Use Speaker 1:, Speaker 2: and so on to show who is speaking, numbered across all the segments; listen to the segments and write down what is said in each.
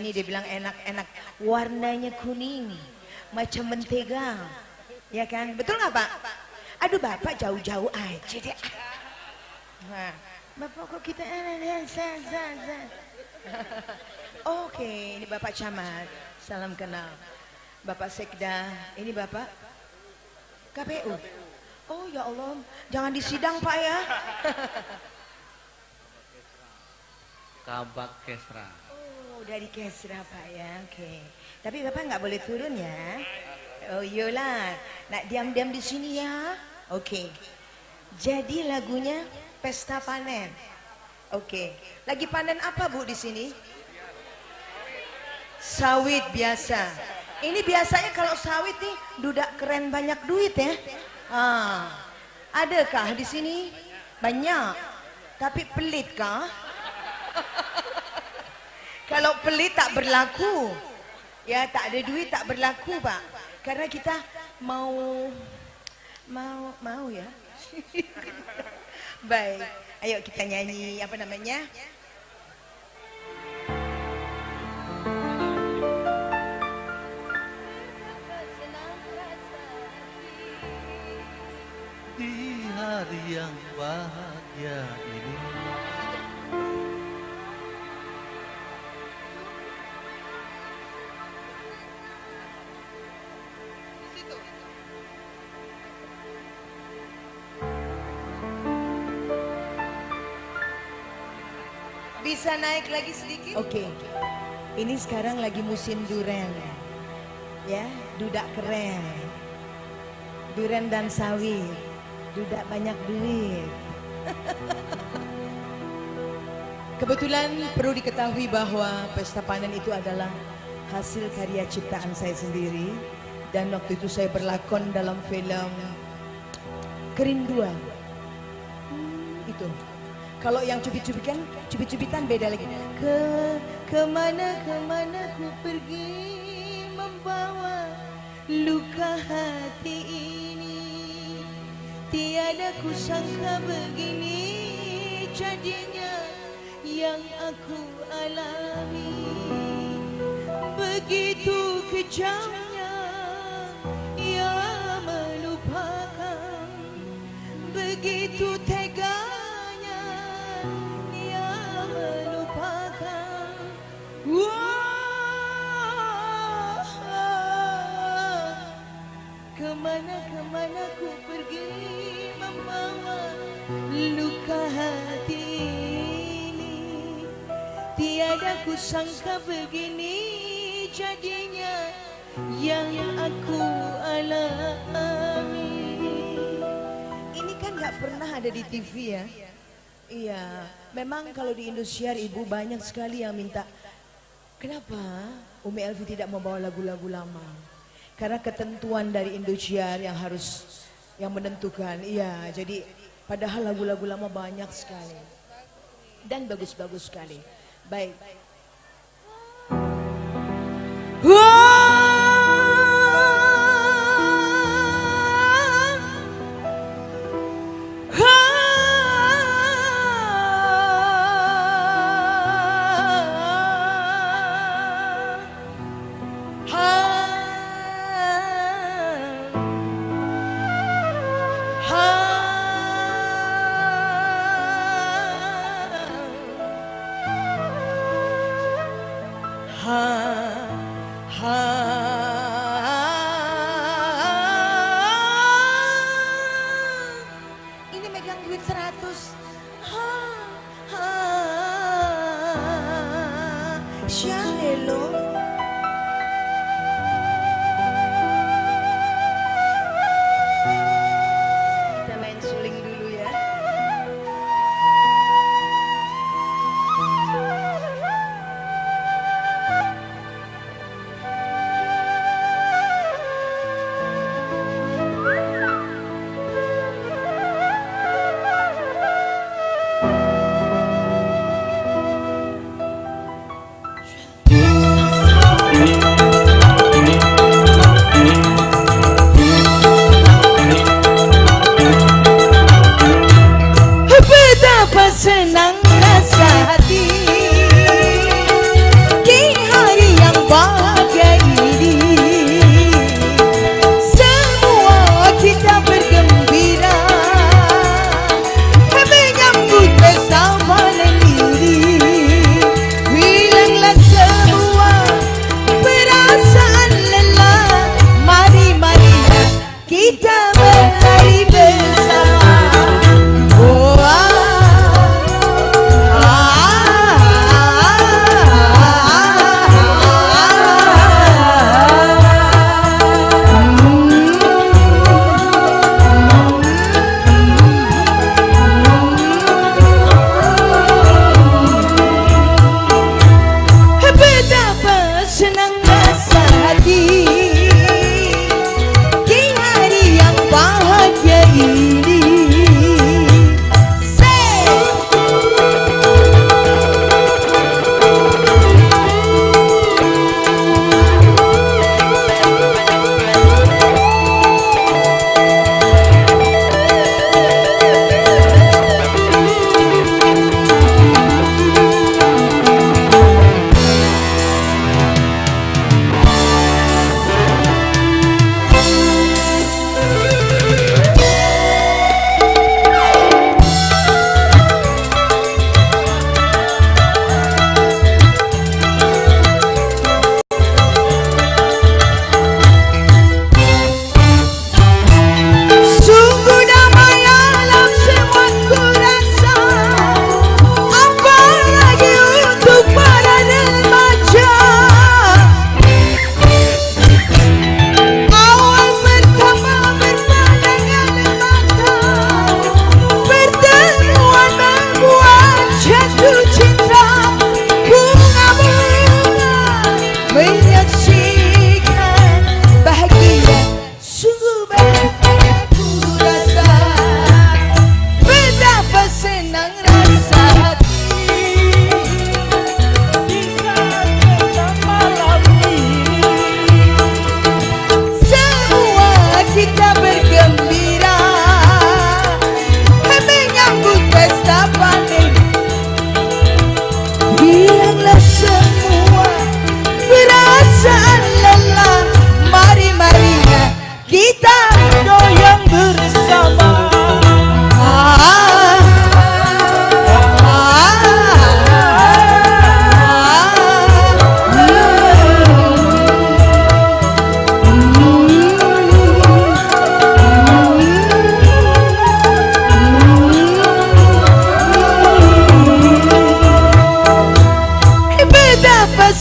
Speaker 1: sini dia bilang enak-enak, warnanya kuning, macam mentega, ya kan? Betul nggak Pak? Aduh Bapak jauh-jauh aja deh. Nah, Bapak kok kita Oke, ini Bapak Camat, salam kenal. Bapak Sekda, ini Bapak KPU. Oh ya Allah, jangan disidang Pak ya.
Speaker 2: Kabak Kesra.
Speaker 1: Oh dari Kesra Pak ya, oke. Tapi Bapak nggak boleh turun ya. Oh iyalah, nak diam-diam di sini ya. Oke. Jadi lagunya Pesta Panen. Oke. Lagi panen apa Bu di sini? Sawit biasa. Ini biasanya kalau sawit nih dudak keren banyak duit ya. Adakah di sini? Banyak. Tapi pelit kah? Kalau pelit tak berlaku. Ya tak ada duit tak berlaku Pak. Karena kita mau ya. Baik, ayo kita nyanyi apa namanya?
Speaker 2: Di hari yang bahagia ini.
Speaker 1: Bisa naik lagi sedikit? Oke. Ini sekarang lagi musim duren. Ya, dudak keren. Duren dan sawit. Dudak banyak duit. Kebetulan perlu diketahui bahwa Pesta Panen itu adalah hasil karya ciptaan saya sendiri. Dan waktu itu saya berlakon dalam film Kerinduan. Itu. Kalau yang cubit-cubitan beda lagi. Kemana ku pergi membawa luka hati ini. Tiada ku sangka begini jadinya yang aku alami. Begitu kejamnya ia melupakan. Begitu tega kemana ku pergi membawa luka hati ini. Tiada ku sangka begini jadinya yang aku alami. Ini kan gak pernah ada di TV ya. Iya, memang kalau di Indosiar Ibu banyak sekali yang minta, kenapa Umi Elvi tidak membawa lagu-lagu lama? Karena ketentuan dari Indosiar yang menentukan. Iya, jadi padahal lagu-lagu lama banyak sekali dan bagus-bagus sekali. Baik. Ini megang duit 100. Shalelo. Kita main suling dulu ya.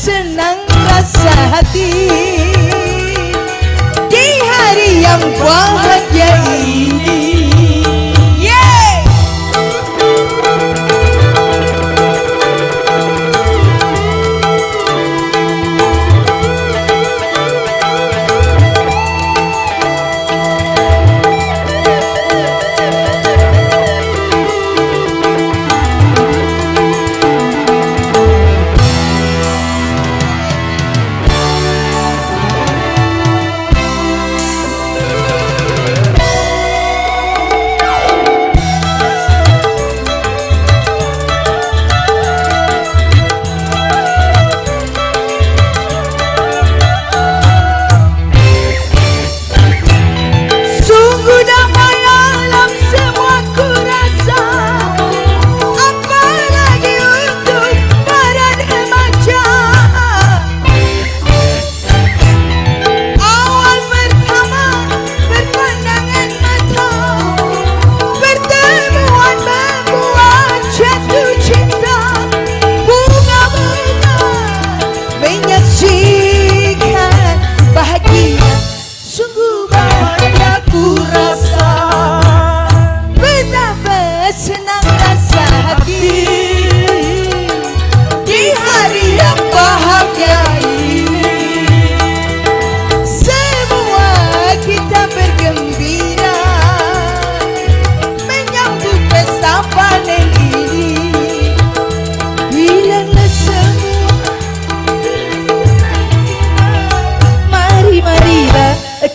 Speaker 1: senang rasa hati di hari yang bahagia ini.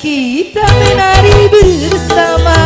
Speaker 1: Kita menari bersama.